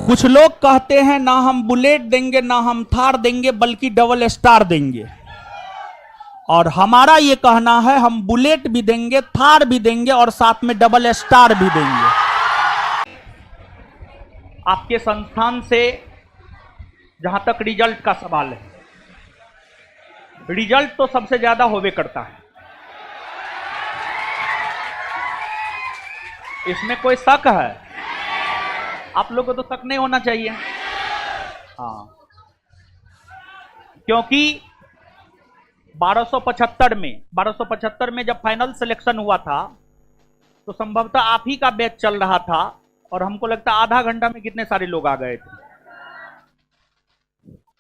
कुछ लोग कहते हैं ना हम बुलेट देंगे ना हम थार देंगे बल्कि डबल स्टार देंगे, और हमारा ये कहना है हम बुलेट भी देंगे, थार भी देंगे और साथ में डबल स्टार भी देंगे। आपके संस्थान से जहां तक रिजल्ट का सवाल है, रिजल्ट तो सबसे ज्यादा होवे करता है, इसमें कोई शक है? आप लोगों को तो शक नहीं होना चाहिए। हाँ, क्योंकि 1275 में जब फाइनल सिलेक्शन हुआ था तो संभवतः आप ही का बैच चल रहा था, और हमको लगता है आधा घंटा में कितने सारे लोग आ गए थे।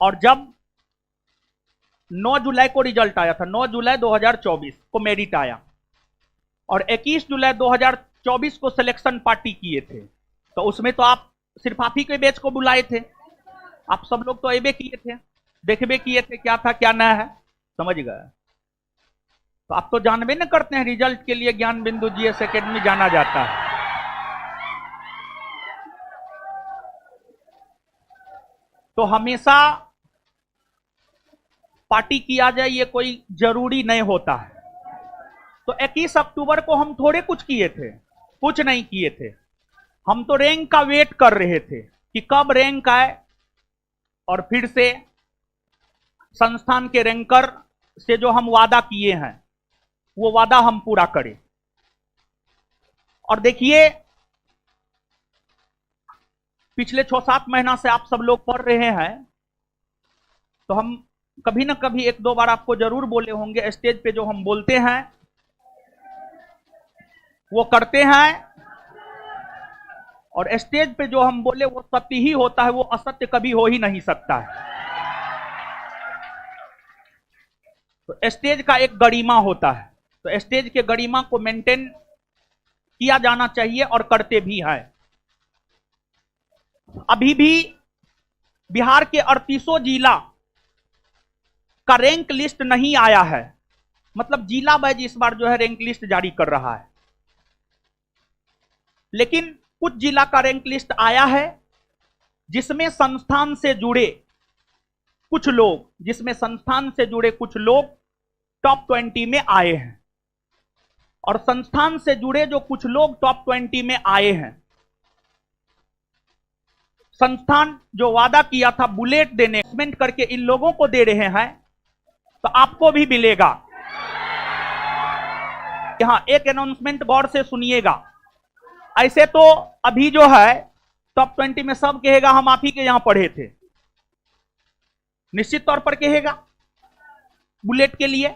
और जब 9 जुलाई को रिजल्ट आया था, 9 जुलाई 2024 को मेरिट आया, और 21 जुलाई 2024 को सिलेक्शन पार्टी किए थे, तो उसमें तो आप सिर्फ आप ही के बैच को बुलाए थे, आप सब लोग तो अबे किए थे, देखबे किए थे क्या था क्या नया है, समझ गए? तो आप तो जानबे न करते हैं रिजल्ट के लिए ज्ञान बिंदु जीएस एकेडमी जाना जाता है। तो हमेशा पार्टी किया जाए ये कोई जरूरी नहीं होता है। तो 21 अक्टूबर को हम थोड़े कुछ किए थे, कुछ नहीं किए थे, हम तो रैंक का वेट कर रहे थे कि कब रैंक आए और फिर से संस्थान के रैंकर से जो हम वादा किए हैं वो वादा हम पूरा करें। और देखिए, पिछले 6-7 महीना से आप सब लोग पढ़ रहे हैं, तो हम कभी ना कभी 1-2 बार आपको जरूर बोले होंगे, स्टेज पे जो हम बोलते हैं वो करते हैं, और स्टेज पे जो हम बोले वो सत्य ही होता है, वो असत्य कभी हो ही नहीं सकता है। तो स्टेज का एक गरिमा होता है, तो स्टेज के गरिमा को मेंटेन किया जाना चाहिए और करते भी हैं। अभी भी बिहार के 38 जिला का रैंक लिस्ट नहीं आया है, मतलब जिला वाइज इस बार जो है रैंक लिस्ट जारी कर रहा है, लेकिन कुछ जिला का रैंक लिस्ट आया है जिसमें संस्थान से जुड़े कुछ लोग टॉप 20 में आए हैं, और संस्थान से जुड़े जो कुछ लोग टॉप 20 में आए हैं, संस्थान जो वादा किया था बुलेट देने करके इन लोगों को दे रहे हैं, तो आपको भी मिलेगा। यहां एक अनाउंसमेंट गौर से सुनिएगा। ऐसे तो अभी जो है टॉप 20 में सब कहेगा हम आप ही के यहां पढ़े थे, निश्चित तौर पर कहेगा बुलेट के लिए,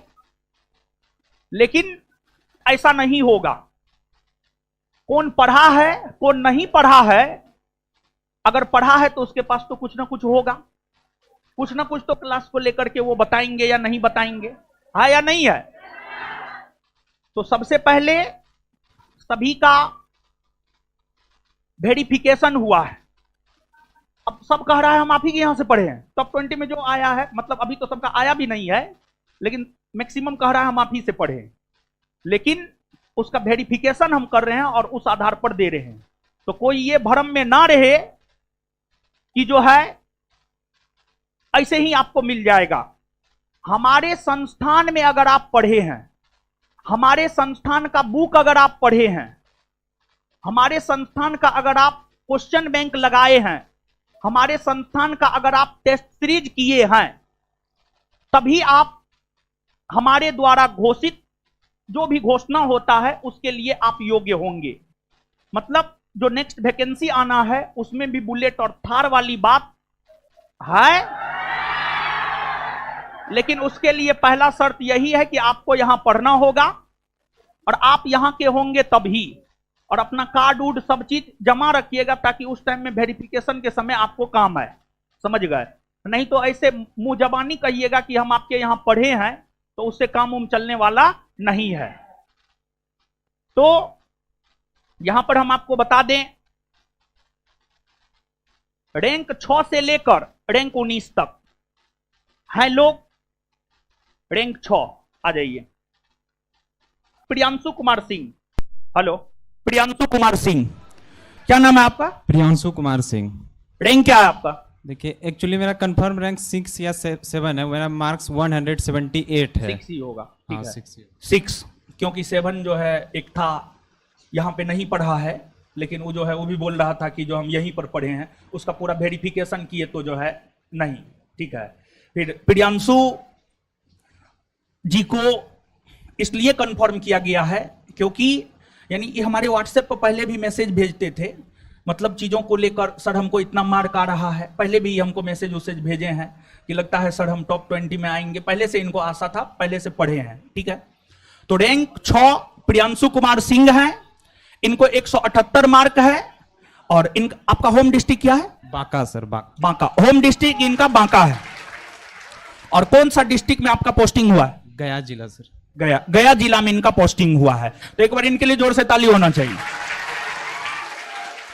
लेकिन ऐसा नहीं होगा। कौन पढ़ा है कौन नहीं पढ़ा है, अगर पढ़ा है तो उसके पास तो कुछ ना कुछ होगा, कुछ ना कुछ तो क्लास को लेकर के वो बताएंगे या नहीं बताएंगे, है या नहीं है? तो सबसे पहले सभी का वेरिफिकेशन हुआ है। अब सब कह रहा है हम आप ही के यहां से पढ़े हैं, टॉप 20 में जो आया है, मतलब अभी तो सबका आया भी नहीं है, लेकिन मैक्सिमम कह रहा है हम आप ही से पढ़े हैं, लेकिन उसका वेरिफिकेशन हम कर रहे हैं और उस आधार पर दे रहे हैं। तो कोई ये भ्रम में ना रहे कि जो है ऐसे ही आपको मिल जाएगा। हमारे संस्थान में अगर आप पढ़े हैं, हमारे संस्थान का बुक अगर आप पढ़े हैं, हमारे संस्थान का अगर आप क्वेश्चन बैंक लगाए हैं, हमारे संस्थान का अगर आप टेस्ट सीरीज किए हैं, तभी आप हमारे द्वारा घोषित जो भी घोषणा होता है उसके लिए आप योग्य होंगे। मतलब जो नेक्स्ट वैकेंसी आना है उसमें भी बुलेट और थार वाली बात है, लेकिन उसके लिए पहला शर्त यही है कि आपको यहां पढ़ना होगा और आप यहां के होंगे तभी, और अपना कार्ड उड सब चीज जमा रखिएगा ताकि उस टाइम में वेरिफिकेशन के समय आपको काम आए, समझ गए? नहीं तो ऐसे मुंह जबानी कहिएगा कि हम आपके यहां पढ़े हैं, तो उससे काम उम चलने वाला नहीं है। तो यहां पर हम आपको बता दें, रैंक 6 से लेकर रैंक 19 तक हैं लोग। रैंक 6 आ जाइए। प्रियांशु कुमार सिंह, हेलो, प्रियांशु कुमार सिंह, क्या नाम है आपका? प्रियांशु कुमार सिंह। रैंक क्या है आपका? देखिए एक्चुअली मेरा कंफर्म रैंक 6 या 7 है, मेरा मार्क्स 178 है। 6 ही होगा, ठीक हाँ है 6। 6, क्योंकि 7 जो है एक था यहाँ पे नहीं पढ़ा है, लेकिन वो जो है वो भी बोल रहा था कि जो हम यहीं पर पढ़े हैं, उसका पूरा वेरिफिकेशन किए तो जो है नहीं, ठीक है। फिर प्रियांशु जी को इसलिए कंफर्म किया गया है क्योंकि यानी ये हमारे व्हाट्सएप पर पहले भी मैसेज भेजते थे, मतलब चीज़ों को लेकर, सर हमको इतना मार्क आ रहा है, पहले भी हमको मैसेज वैसेज भेजे हैं कि लगता है सर हम टॉप 20 में आएंगे, पहले से इनको आशा था, पहले से पढ़े हैं, ठीक है। तो रैंक 6 प्रियांशु कुमार सिंह है, इनको 178 मार्क है। और इन आपका होम डिस्ट्रिक्ट क्या है? Banka sir, Banka home district इनका बांका है। और कौन सा डिस्ट्रिक्ट में आपका पोस्टिंग हुआ है? गया जिला सर। गया जिला में इनका पोस्टिंग हुआ है। तो एक बार इनके लिए जोर से ताली होना चाहिए।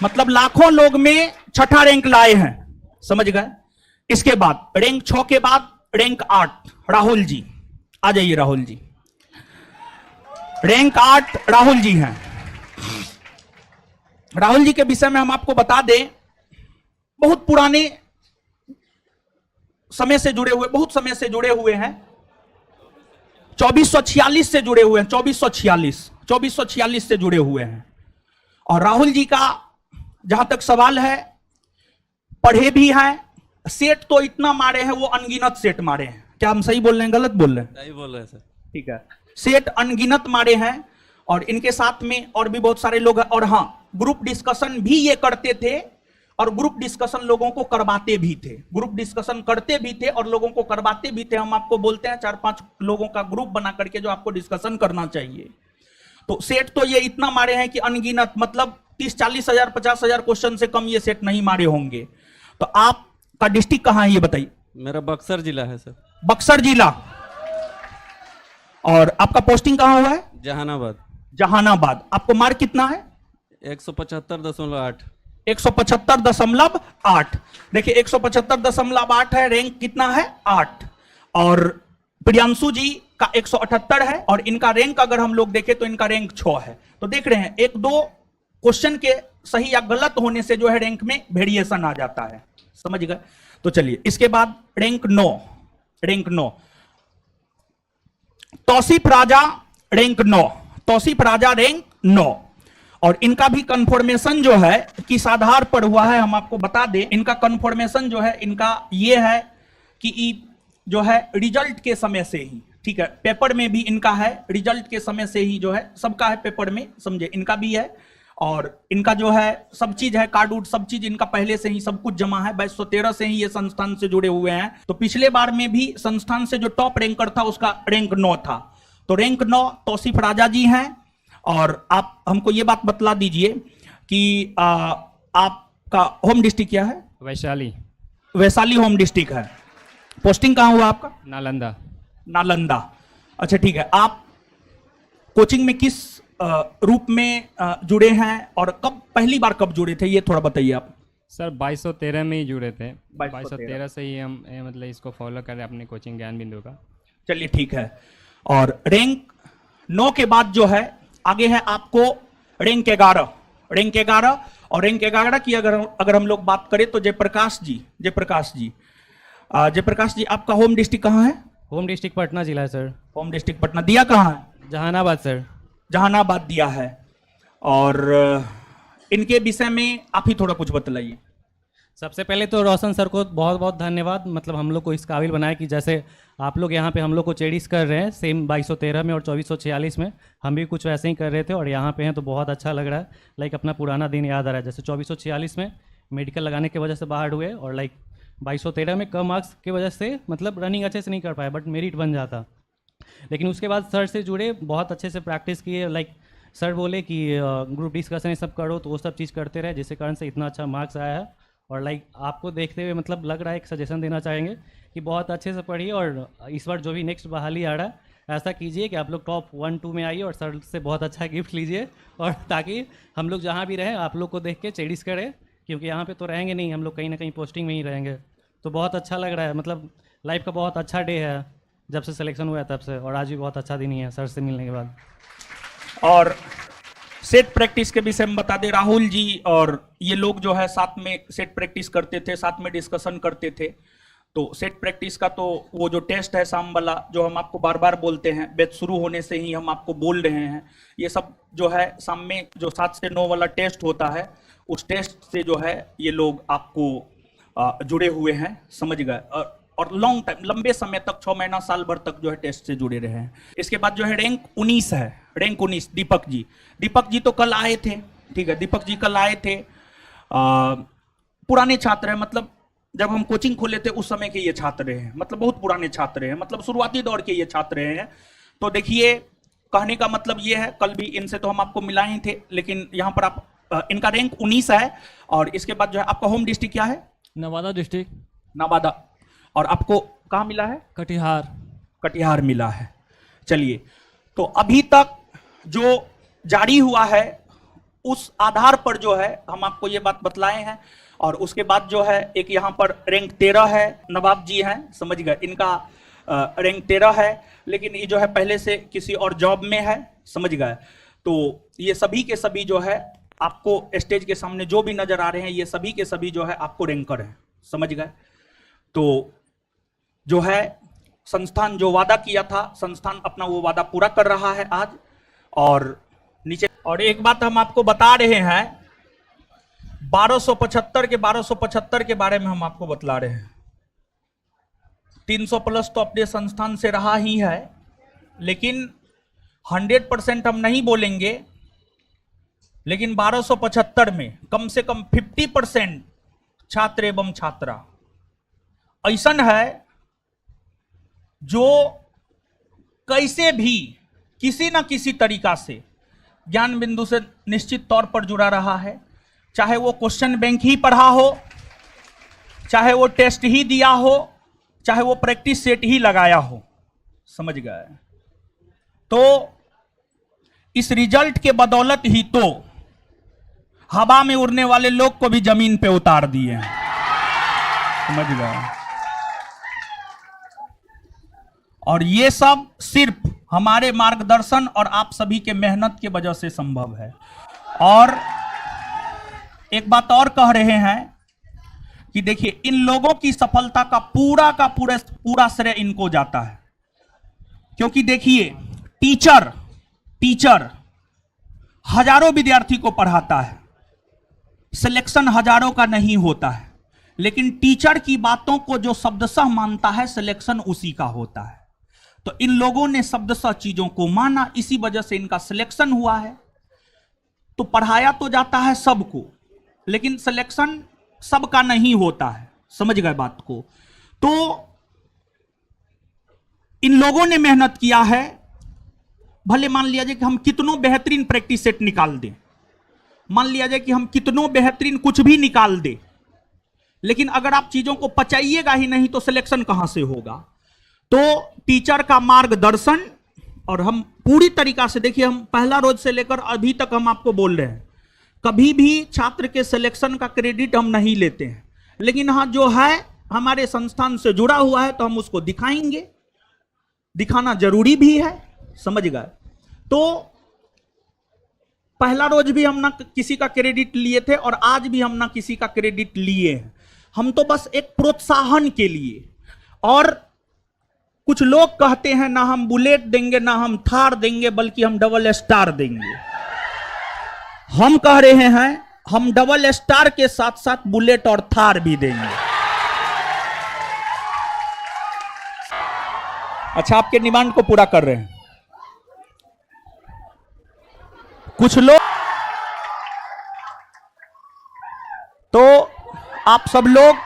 मतलब लाखों लोग में छठा रैंक लाए हैं, समझ गए। इसके बाद रैंक 6 के बाद रैंक 8 राहुल जी, आ जाइए राहुल जी। रैंक 8 राहुल जी हैं। राहुल जी के विषय में हम आपको बता दें, बहुत पुराने समय से जुड़े हुए, बहुत समय से जुड़े हुए हैं, 2446 से जुड़े हुए हैं, 2446 से जुड़े हुए हैं। और राहुल जी का जहां तक सवाल है, पढ़े भी हैं, सेट तो इतना मारे हैं, वो अनगिनत सेट मारे हैं। क्या हम सही बोल रहे हैं, गलत बोल रहे हैं? सही बोल रहे हैं सर। ठीक है, सेट अनगिनत मारे हैं। और इनके साथ में और भी बहुत सारे लोग हैं। और हाँ, ग्रुप डिस्कशन भी ये करते थे और ग्रुप डिस्कशन लोगों को करवाते भी थे, ग्रुप डिस्कशन करते भी थे और लोगों को करवाते भी थे। हम आपको बोलते हैं 4-5 लोगों का ग्रुप बना करके जो आपको डिस्कशन करना चाहिए। तो सेट तो ये इतना मारे हैं कि अनगिनत, मतलब 30-40 हजार 50 हजार क्वेश्चन से कम ये सेट नहीं मारे होंगे। तो आपका डिस्ट्रिक्ट कहां है ये बताइए? मेरा बक्सर जिला है सर। बक्सर जिला। और आपका पोस्टिंग कहां हुआ है? जहानाबाद। जहानाबाद। आपको मार्क कितना है? 175.8। 175.8। देखिए 175.8 है, रैंक कितना है? 8। और प्रियांशु जी का 178 है और इनका रैंक अगर हम लोग देखें तो इनका रैंक 6 है। तो देख रहे हैं, 1-2 क्वेश्चन के सही या गलत होने से जो है रैंक में वेरिएशन आ जाता है, समझ गए। तो चलिए, इसके बाद रैंक 9, रैंक 9 तौसीफ राजा, रैंक 9, तौसीफ राजा रैंक 9। और इनका भी कंफर्मेशन जो है किस आधार पर हुआ है हम आपको बता दें। इनका कंफर्मेशन जो है इनका ये है कि जो है रिजल्ट के समय से ही, ठीक है, पेपर में भी इनका है, रिजल्ट के समय से ही जो है सबका है पेपर में, समझे, इनका भी है। और इनका जो है सब चीज है, कार्ड उड सब चीज इनका पहले से ही सब कुछ जमा है। 2213 से ही ये संस्थान से जुड़े हुए हैं। तो पिछले बार में भी संस्थान से जो टॉप रैंकर था उसका रैंक 9 था। तो रैंक 9 तौसीफ राजा जी हैं। और आप हमको ये बात बतला दीजिए कि आपका होम डिस्ट्रिक्ट क्या है? वैशाली। वैशाली होम डिस्ट्रिक्ट है। पोस्टिंग कहाँ हुआ आपका? नालंदा। नालंदा। अच्छा ठीक है, आप कोचिंग में किस रूप में जुड़े हैं और कब, पहली बार कब जुड़े थे, ये थोड़ा बताइए आप। सर 2213 में ही जुड़े थे। 2213 से ही हम मतलब इसको फॉलो कर रहे हैं अपने कोचिंग ज्ञान बिंदु का। चलिए ठीक है। और रैंक 9 के बाद जो है आगे है आपको रैंक 11, रैंक 11। और रैंक 11 की अगर हम लोग बात करें तो जयप्रकाश जी, जयप्रकाश जी आपका होम डिस्ट्रिक्ट कहाँ है? होम डिस्ट्रिक्ट पटना जिला है सर। Home district Patna. दिया कहाँ है? जहानाबाद सर। जहानाबाद दिया है। और इनके विषय में आप ही थोड़ा कुछ बतलाइए। सबसे पहले तो रोशन सर को बहुत बहुत धन्यवाद, मतलब हम लोग को इस काबिल बनाया कि जैसे आप लोग यहाँ पे हम लोग को चेरिस कर रहे हैं, सेम 2213 में और 2446 में हम भी कुछ वैसे ही कर रहे थे और यहाँ पे हैं तो बहुत अच्छा लग रहा है। लाइक अपना पुराना दिन याद आ रहा है। जैसे 2446 में मेडिकल लगाने की वजह से बाहर हुए और लाइक 2213 में कम मार्क्स की वजह से मतलब रनिंग अच्छे से नहीं कर पाए, बट मेरिट बन जाता। लेकिन उसके बाद सर से जुड़े, बहुत अच्छे से प्रैक्टिस किए। लाइक सर बोले कि ग्रुप डिस्कशन ये सब करो, तो वो सब चीज़ करते रहे, जिसके कारण से इतना अच्छा मार्क्स आया है। और लाइक आपको देखते हुए मतलब लग रहा है, एक सजेशन देना चाहेंगे कि बहुत अच्छे से पढ़िए और इस बार जो भी नेक्स्ट बहाली आ रहा है ऐसा कीजिए कि आप लोग टॉप 1-2 में आइए और सर से बहुत अच्छा गिफ्ट लीजिए, और ताकि हम लोग जहाँ भी रहें आप लोग को देख के चेरिस करें, क्योंकि यहाँ पे तो रहेंगे नहीं, हम लोग कहीं ना कहीं पोस्टिंग में ही रहेंगे। तो बहुत अच्छा लग रहा है, मतलब लाइफ का बहुत अच्छा डे है जब से सिलेक्शन हुआ है तब से, और आज भी बहुत अच्छा दिन ही है सर से मिलने के बाद। और सेट प्रैक्टिस के विषय में बता दे राहुल जी और ये लोग जो है साथ में सेट प्रैक्टिस करते थे, साथ में डिस्कशन करते थे। तो सेट प्रैक्टिस का तो वो जो टेस्ट है शाम वाला, जो हम आपको बार बार बोलते हैं, बैच शुरू होने से ही हम आपको बोल रहे हैं, ये सब जो है शाम में जो 7 से 9 वाला टेस्ट होता है, उस टेस्ट से जो है ये लोग आपको जुड़े हुए हैं, समझ गए। और लॉन्ग टाइम, लंबे समय तक, 6 महीना साल भर तक जो है टेस्ट से जुड़े रहे हैं। इसके बाद जो है रैंक 19 है, रैंक 19 दीपक जी तो कल आए थे, ठीक है, दीपक जी कल आए थे। पुराने छात्र हैं, मतलब जब हम कोचिंग खोले थे उस समय के ये छात्र हैं, मतलब बहुत पुराने छात्र हैं, मतलब शुरुआती दौर के ये छात्र हैं। तो देखिए, कहने का मतलब ये है, कल भी इनसे तो हम आपको मिलाए ही थे, लेकिन यहाँ पर आप इनका रैंक 19 है। और इसके बाद जो है आपका होम डिस्ट्रिक्ट क्या है? नवादा डिस्ट्रिक्ट। नवादा। और आपको कहाँ मिला है? कटिहार मिला है। चलिए, तो अभी तक जो जारी हुआ है उस आधार पर जो है हम आपको ये बात बतलाए हैं। और उसके बाद जो है एक यहाँ पर रैंक 13 है, नवाब जी हैं, समझ गए, इनका रैंक 13 है, लेकिन ये जो है पहले से किसी और जॉब में है, समझ गए। तो ये सभी के सभी जो है आपको स्टेज के सामने जो भी नजर आ रहे हैं, ये सभी के सभी जो है आपको रैंकर हैं, समझ गए। तो जो है संस्थान जो वादा किया था, संस्थान अपना वो वादा पूरा कर रहा है आज। और नीचे और एक बात हम आपको बता रहे हैं, 1275 के बारे में हम आपको बतला रहे हैं। 300 प्लस तो अपने संस्थान से रहा ही है, लेकिन 100% हम नहीं बोलेंगे, लेकिन 1275 में कम से कम 50% छात्र एवं छात्रा ऐसन है जो कैसे भी किसी ना किसी तरीका से ज्ञान बिंदु से निश्चित तौर पर जुड़ा रहा है। चाहे वो क्वेश्चन बैंक ही पढ़ा हो, चाहे वो टेस्ट ही दिया हो, चाहे वो प्रैक्टिस सेट ही लगाया हो, समझ गए। तो इस रिजल्ट के बदौलत ही तो हवा में उड़ने वाले लोग को भी जमीन पे उतार दिए हैं, समझ गए। और ये सब सिर्फ हमारे मार्गदर्शन और आप सभी के मेहनत की वजह से संभव है। और एक बात और कह रहे हैं कि देखिए, इन लोगों की सफलता का पूरा श्रेय इनको जाता है। क्योंकि देखिए, टीचर हजारों विद्यार्थी को पढ़ाता है, सिलेक्शन हजारों का नहीं होता है, लेकिन टीचर की बातों को जो शब्दशः मानता है, सिलेक्शन उसी का होता है। तो इन लोगों ने शब्दशः चीजों को माना, इसी वजह से इनका सिलेक्शन हुआ है। तो पढ़ाया तो जाता है सबको, लेकिन सिलेक्शन सबका नहीं होता है, समझ गए बात को। तो इन लोगों ने मेहनत किया है। भले मान लिया जाए कि हम कितनों बेहतरीन प्रैक्टिस सेट निकाल दें, मान लिया जाए कि हम कितनों बेहतरीन कुछ भी निकाल दें, लेकिन अगर आप चीजों को पचाइएगा ही नहीं तो सिलेक्शन कहां से होगा। तो टीचर का मार्गदर्शन, और हम पूरी तरीका से, देखिए, हम पहला रोज से लेकर अभी तक हम आपको बोल रहे हैं, कभी भी छात्र के सिलेक्शन का क्रेडिट हम नहीं लेते हैं, लेकिन हाँ, जो है हमारे संस्थान से जुड़ा हुआ है तो हम उसको दिखाएंगे, दिखाना जरूरी भी है, समझ गए। तो पहला रोज भी हम ना किसी का क्रेडिट लिए थे और आज भी हम ना किसी का क्रेडिट लिए हैं। हम तो बस एक प्रोत्साहन के लिए। और कुछ लोग कहते हैं ना हम बुलेट देंगे, ना हम थार देंगे, बल्कि हम डबल स्टार देंगे। हम कह रहे हैं हम डबल स्टार के साथ साथ बुलेट और थार भी देंगे। अच्छा, आपके डिमांड को पूरा कर रहे हैं। कुछ लोग तो आप सब लोग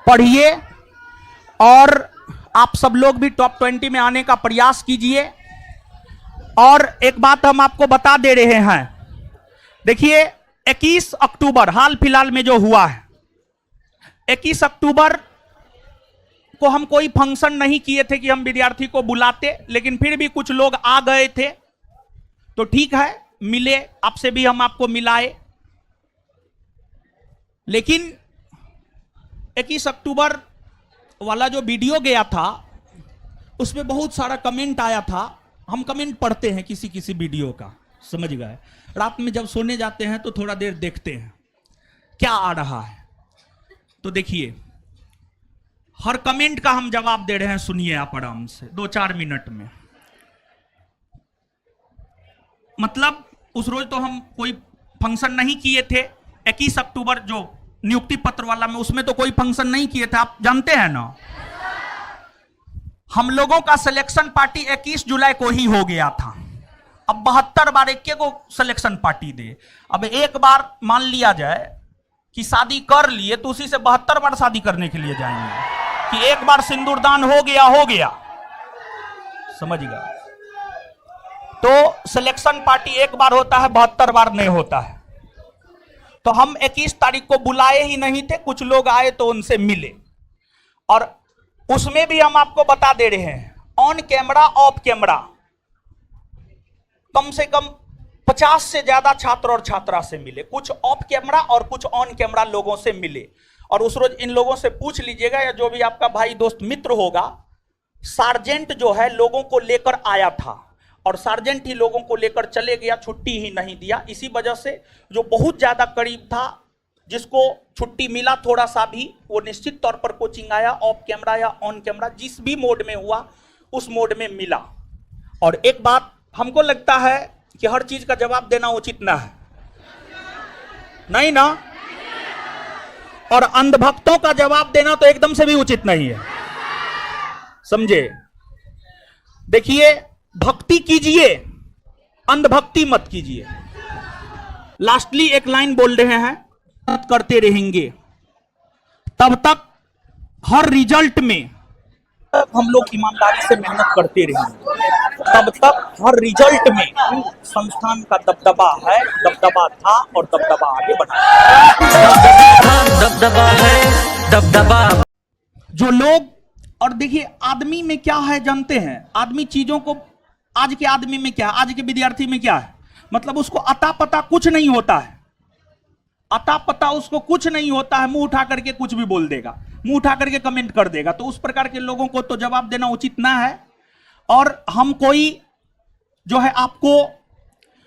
पढ़िए और आप सब लोग भी टॉप 20 में आने का प्रयास कीजिए। और एक बात हम आपको बता दे रहे हैं, देखिए 21 अक्टूबर हाल फिलहाल में जो हुआ है, 21 अक्टूबर को हम कोई फंक्शन नहीं किए थे कि हम विद्यार्थी को बुलाते, लेकिन फिर भी कुछ लोग आ गए थे तो ठीक है, मिले, आपसे भी हम आपको मिलाए। लेकिन 21 अक्टूबर वाला जो वीडियो गया था उसमें बहुत सारा कमेंट आया था। हम कमेंट पढ़ते हैं किसी किसी वीडियो का, समझ गए। रात में जब सोने जाते हैं तो थोड़ा देर देखते हैं क्या आ रहा है। तो देखिए हर कमेंट का हम जवाब दे रहे हैं, सुनिए आप आराम से 2-4 मिनट में। मतलब उस रोज तो हम कोई फंक्शन नहीं किए थे, 21 अक्टूबर जो नियुक्ति पत्र वाला में, उसमें तो कोई फंक्शन नहीं किए थे, आप जानते हैं ना। हम लोगों का सिलेक्शन पार्टी 21 जुलाई को ही हो गया था। अब 72 बार एक को सिलेक्शन पार्टी दे। अब एक बार मान लिया जाए कि शादी कर लिए तो उसी से 72 बार शादी करने के लिए जाएंगे कि एक बार सिंदूरदान हो गया। समझ गए। तो सिलेक्शन पार्टी एक बार होता है, 72 बार नहीं होता है। तो हम 21 तारीख को बुलाए ही नहीं थे, कुछ लोग आए तो उनसे मिले, और उसमें भी हम आपको बता दे रहे हैं ऑन कैमरा ऑफ कैमरा कम से कम 50 से ज्यादा छात्र और छात्रा से मिले, कुछ ऑफ कैमरा और कुछ ऑन कैमरा लोगों से मिले। और उस रोज इन लोगों से पूछ लीजिएगा, या जो भी आपका भाई दोस्त मित्र होगा, सार्जेंट जो है लोगों को लेकर आया था और सार्जेंट ही लोगों को लेकर चले गया, छुट्टी ही नहीं दिया। इसी वजह से जो बहुत ज्यादा करीब था, जिसको छुट्टी मिला थोड़ा सा भी, वो निश्चित तौर पर कोचिंग आया, ऑफ कैमरा या ऑन कैमरा जिस भी मोड में हुआ उस मोड में मिला। और एक बात हमको लगता है कि हर चीज का जवाब देना उचित ना है, नहीं ना, और अंधभक्तों का जवाब देना तो एकदम से भी उचित नहीं है, समझे। देखिए भक्ति कीजिए, अंधभक्ति मत कीजिए। लास्टली एक लाइन बोल रहे हैं, करते रहेंगे तब तक हर रिजल्ट में हम लोग ईमानदारी से मेहनत करते रहेंगे, तब तक हर रिजल्ट में संस्थान का दबदबा है, दबदबा था और दबदबा आगे बढ़ा। दबदबा है, दबदबा। जो लोग, और देखिए आदमी में क्या है जानते हैं, आदमी चीजों को, आज के आदमी में क्या है, आज के विद्यार्थी में क्या है, मतलब उसको अता पता कुछ नहीं होता है, अता पता उसको कुछ नहीं होता है, मुंह उठा करके कुछ भी बोल देगा, मुंह उठा करके कमेंट कर देगा। तो उस प्रकार के लोगों को तो जवाब देना उचित ना है। और हम कोई जो है आपको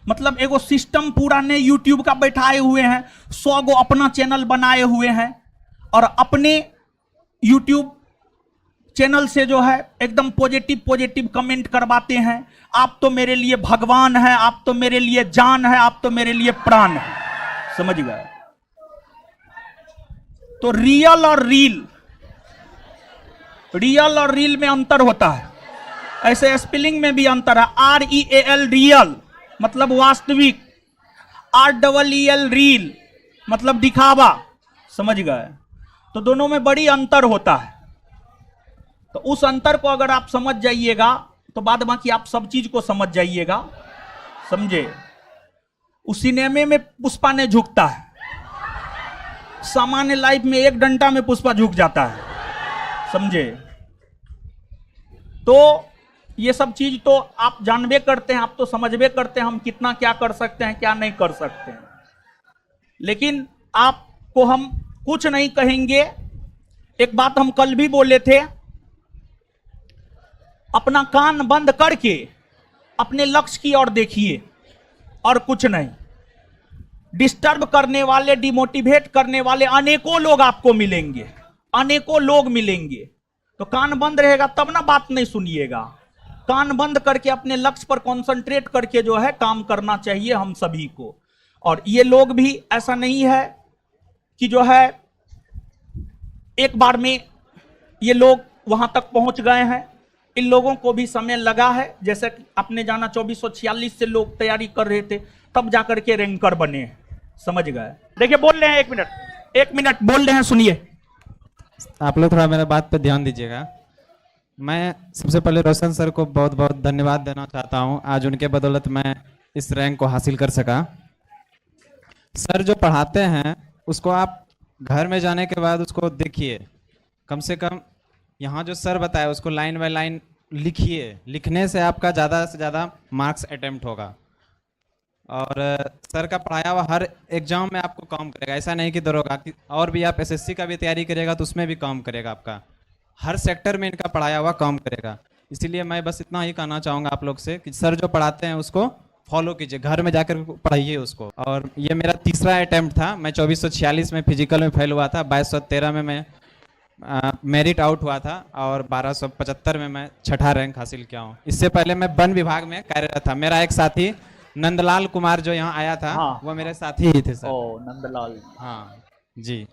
मतलब एगो सिस्टम पूरा ने यूट्यूब का बैठाए हुए हैं, 100 गो अपना चैनल बनाए हुए हैं और अपने यूट्यूब चैनल से जो है एकदम पॉजिटिव कमेंट करवाते हैं, आप तो मेरे लिए भगवान है, आप तो मेरे लिए जान है, आप तो मेरे लिए प्राण है, समझ गए। तो रियल और रील में अंतर होता है, ऐसे स्पेलिंग में भी अंतर है। REAL रियल मतलब वास्तविक, REEL रील मतलब दिखावा, समझ गए। तो दोनों में बड़ी अंतर होता है। तो उस अंतर को अगर आप समझ जाइएगा तो बाद बाकी आप सब चीज को समझ जाइएगा, समझे। उस सिनेमे में पुष्पा ने झुकता है, सामान्य लाइफ में एक डंडा में पुष्पा झुक जाता है, समझे। तो ये सब चीज तो आप जानबे करते हैं, आप तो समझबे करते हैं हम कितना क्या कर सकते हैं, क्या नहीं कर सकते हैं। लेकिन आपको हम कुछ नहीं कहेंगे। एक बात हम कल भी बोले थे, अपना कान बंद करके अपने लक्ष्य की ओर देखिए और कुछ नहीं। डिस्टर्ब करने वाले, डिमोटिवेट करने वाले अनेकों लोग आपको मिलेंगे, अनेकों लोग मिलेंगे। तो कान बंद रहेगा तब ना बात नहीं सुनिएगा। कान बंद करके अपने लक्ष्य पर कंसंट्रेट करके जो है काम करना चाहिए हम सभी को। और ये लोग भी ऐसा नहीं है कि जो है एक बार में ये लोग वहां तक पहुंच गए हैं, इन लोगों को भी समय लगा है। जैसे कि आपने जाना 2446 से लोग तैयारी कर रहे थे, तब जाकर के रैंकर बने हैं, समझ गए। देखिए बोल रहे हैं, एक मिनट बोल रहे हैं, सुनिए। आप लोग थोड़ा मेरे बात पे ध्यान दीजिएगा। मैं सबसे पहले रोशन सर को बहुत बहुत धन्यवाद देना चाहता हूं, आज उनके बदौलत मैं इस रैंक को हासिल कर सका। सर जो पढ़ाते हैं उसको आप घर में जाने के बाद उसको देखिए, कम से कम यहाँ जो सर बताया उसको लाइन बाय लाइन लिखिए। लिखने से आपका ज़्यादा से ज़्यादा मार्क्स अटेम्प्ट होगा और सर का पढ़ाया हुआ हर एग्जाम में आपको काम करेगा। ऐसा नहीं कि दरोगा, और भी आप SSC का भी तैयारी करेगा तो उसमें भी काम करेगा, आपका हर सेक्टर में इनका पढ़ाया हुआ काम करेगा। इसीलिए मैं बस इतना ही कहना चाहूँगा आप लोग से कि सर जो पढ़ाते हैं उसको फॉलो कीजिए, घर में जाकर पढ़ाइए उसको। और ये मेरा तीसरा अटेम्प्ट था। मैं 2446 में फिजिकल में फेल हुआ था, 2213 में मैं मेरिट आउट हुआ था और 1275 में मैं छठा रैंक हासिल किया हूँ। इससे पहले मैं वन विभाग में कार्यरत था। मेरा एक साथी नंदलाल कुमार जो यहाँ आया था, हाँ। वो मेरे साथी ही थे सर। ओ नंदलाल। हाँ जी।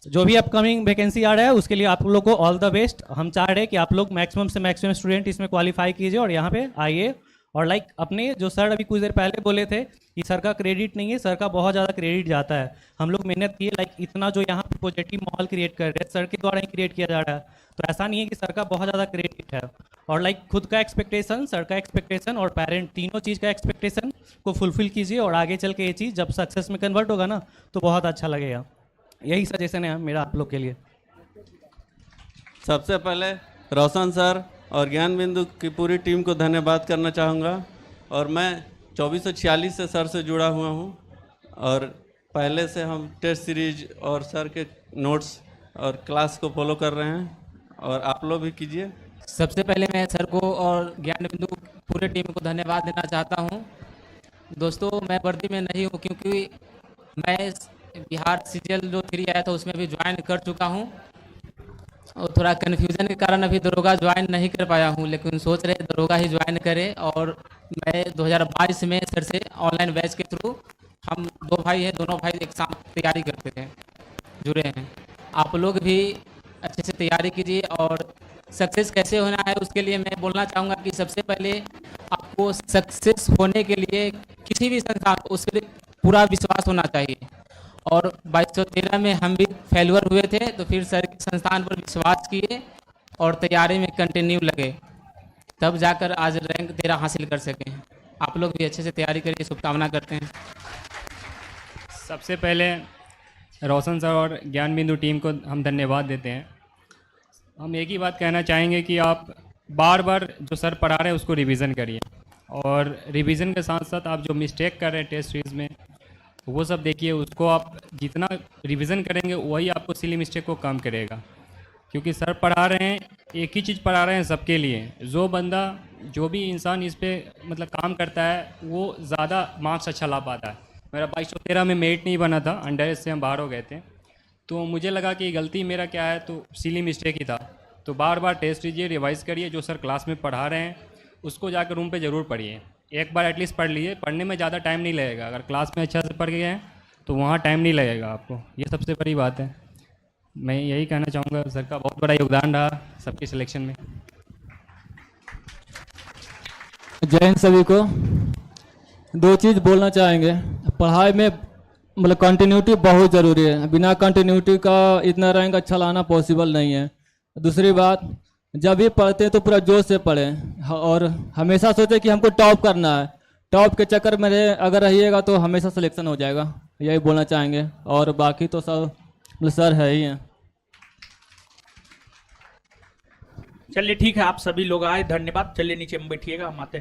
जो भी अपकमिंग वैकेंसी आ रहा है उसके लिए आप लोग को ऑल द बेस्ट। हम चाह रहे हैं कि आप लोग मैक्सिमम से मैक्सिमम स्टूडेंट इसमें क्वालिफाई कीजिए और यहाँ पे आइए। और लाइक अपने जो सर अभी कुछ देर पहले बोले थे कि सर का क्रेडिट नहीं है, सर का बहुत ज़्यादा क्रेडिट जाता है। हम लोग मेहनत किए, लाइक इतना जो यहाँ पे पॉजिटिव माहौल क्रिएट कर रहे हैं सर के द्वारा ही क्रिएट किया जा रहा है। तो ऐसा नहीं है कि सर का बहुत ज़्यादा क्रेडिट है। और लाइक खुद का एक्सपेक्टेशन, सर का एक्सपेक्टेशन और पेरेंट तीनों चीज़ का एक्सपेक्टेशन को फुलफिल कीजिए और आगे चल के ये चीज़ जब सक्सेस में कन्वर्ट होगा ना तो बहुत अच्छा लगेगा। यही सजेशन है मेरा आप लोग के लिए। सबसे पहले रोशन सर और ज्ञान बिंदु की पूरी टीम को धन्यवाद करना चाहूँगा। और मैं 2446 से सर से जुड़ा हुआ हूँ और पहले से हम टेस्ट सीरीज और सर के नोट्स और क्लास को फॉलो कर रहे हैं और आप लोग भी कीजिए। सबसे पहले मैं सर को और ज्ञान बिंदु पूरे टीम को धन्यवाद देना चाहता हूँ। दोस्तों मैं वर्दी में नहीं हूँ क्योंकि मैं बिहार सीजीएल जो 3 आया था उसमें भी ज्वाइन कर चुका हूँ और थोड़ा कन्फ्यूज़न के कारण अभी दरोगा ज्वाइन नहीं कर पाया हूँ, लेकिन सोच रहे दरोगा ही ज्वाइन करें। और मैं 2022 में सर से ऑनलाइन बैच के थ्रू, हम 2 भाई हैं, दोनों भाई एक साथ तैयारी करते थे, जुड़े हैं। आप लोग भी अच्छे से तैयारी कीजिए और सक्सेस कैसे होना है उसके लिए मैं बोलना चाहूँगा कि सबसे पहले आपको सक्सेस होने के लिए किसी भी संस्थान उस पर पूरा विश्वास होना चाहिए। और 2213 में हम भी फेलुअर हुए थे तो फिर सर के संस्थान पर विश्वास किए और तैयारी में कंटिन्यू लगे, तब जाकर आज रैंक 13 हासिल कर सके। आप लोग भी अच्छे से तैयारी करिए, शुभकामना करते हैं। सबसे पहले रोशन सर और ज्ञान बिंदु टीम को हम धन्यवाद देते हैं। हम एक ही बात कहना चाहेंगे कि आप बार बार जो सर पढ़ा रहे हैं उसको रिवीजन करिए और रिवीजन के साथ साथ आप जो मिस्टेक कर रहे हैं टेस्ट सीरीज में वो सब देखिए। उसको आप जितना रिवीजन करेंगे वही आपको सिली मिस्टेक को कम करेगा, क्योंकि सर पढ़ा रहे हैं, एक ही चीज़ पढ़ा रहे हैं सबके लिए। जो बंदा, जो भी इंसान इस पर मतलब काम करता है वो ज़्यादा मार्क्स अच्छा ला पाता है। मेरा 2213 में मेरिट नहीं बना था, अंडर एज से हम बाहर हो गए थे, तो मुझे लगा कि गलती मेरा क्या है, तो सिली मिस्टेक ही था। तो बार बार टेस्ट लीजिए, रिवाइज़ करिए, जो सर क्लास में पढ़ा रहे हैं उसको जाकर रूम पे ज़रूर पढ़िए। एक बार एटलीस्ट पढ़ लीजिए, पढ़ने में ज़्यादा टाइम नहीं लगेगा। अगर क्लास में अच्छा से पढ़ गए हैं तो वहाँ टाइम नहीं लगेगा आपको, ये सबसे बड़ी बात है। मैं यही कहना चाहूँगा, सर का बहुत बड़ा योगदान रहा सबके सिलेक्शन में। जय हिंद सभी को। 2 चीज़ बोलना चाहेंगे। पढ़ाई में मतलब कंटिन्यूटी बहुत ज़रूरी है, बिना कंटिन्यूटी का इतना रैंक अच्छा लाना पॉसिबल नहीं है। दूसरी बात, जब भी पढ़ते हैं तो पूरा जोश से पढ़ें और हमेशा सोचें कि हमको टॉप करना है। टॉप के चक्कर में अगर रहिएगा तो हमेशा सिलेक्शन हो जाएगा, यही बोलना चाहेंगे। और बाकी तो सब मतलब सर है ही हैं। चलिए ठीक है, आप सभी लोग आए, धन्यवाद। चलिए नीचे में बैठिएगा, हम आते हैं।